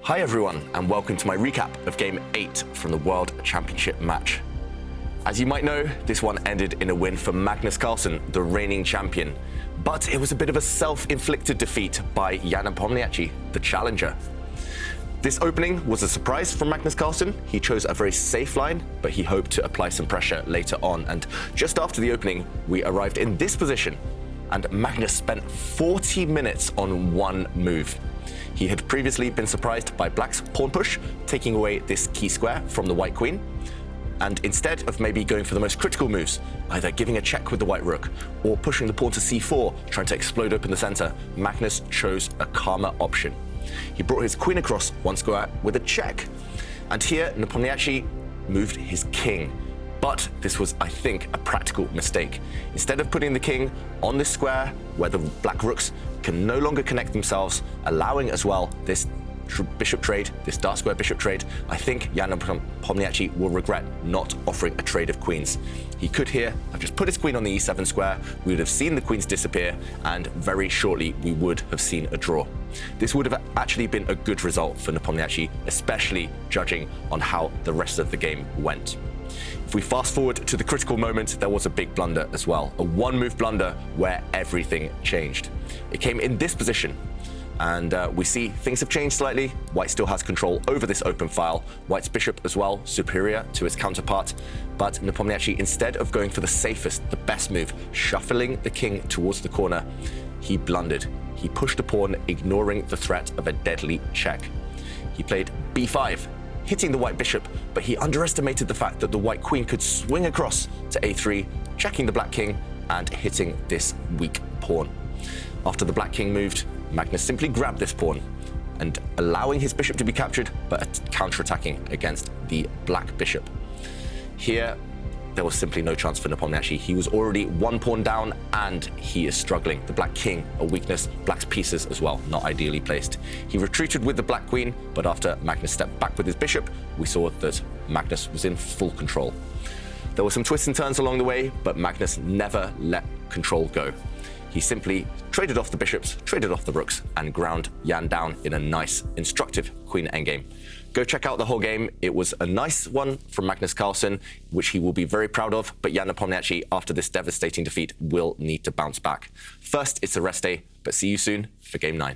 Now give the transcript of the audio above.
Hi everyone, and welcome to my recap of Game 8 from the World Championship match. As you might know, this one ended in a win for Magnus Carlsen, the reigning champion. But it was a bit of a self-inflicted defeat by Jan Nepomniachtchi, the challenger. This opening was a surprise from Magnus Carlsen. He chose a very safe line, but he hoped to apply some pressure later on. And just after the opening, we arrived in this position, and Magnus spent 40 minutes on one move. He had previously been surprised by Black's pawn push, taking away this key square from the White Queen. And instead of maybe going for the most critical moves, either giving a check with the White Rook or pushing the pawn to c4, trying to explode open the center, Magnus chose a calmer option. He brought his queen across one square with a check. And here, Nepomniachtchi moved his king. But this was, I think, a practical mistake. Instead of putting the king on this square where the black rooks can no longer connect themselves, allowing as well this bishop trade, this dark square bishop trade, I think Jan Nepomniachtchi will regret not offering a trade of queens. He could here have just put his queen on the e7 square, we would have seen the queens disappear, and very shortly we would have seen a draw. This would have actually been a good result for Nepomniachtchi, especially judging on how the rest of the game went. If we fast forward to the critical moment, there was a big blunder as well, a one-move blunder where everything changed. It came in this position, and we see things have changed slightly. White still has control over this open file. White's bishop as well, superior to its counterpart. But Nepomniachtchi, instead of going for the safest, the best move, shuffling the king towards the corner, he blundered. He pushed a pawn, ignoring the threat of a deadly check. He played b5, hitting the white bishop, but he underestimated the fact that the white queen could swing across to a3, checking the black king and hitting this weak pawn. After the black king moved, Magnus simply grabbed this pawn and allowing his bishop to be captured, but counterattacking against the black bishop. Here, there was simply no chance for Nepomniachtchi. He was already one pawn down and he is struggling. The black king, a weakness, black's pieces as well, not ideally placed. He retreated with the black queen, but after Magnus stepped back with his bishop, we saw that Magnus was in full control. There were some twists and turns along the way, but Magnus never let control go. He simply traded off the bishops, traded off the rooks, and ground Jan down in a nice, instructive queen endgame. Go check out the whole game. It was a nice one from Magnus Carlsen, which he will be very proud of, but Jan Nepomniachtchi, after this devastating defeat, will need to bounce back. First, it's a rest day, but see you soon for Game 9.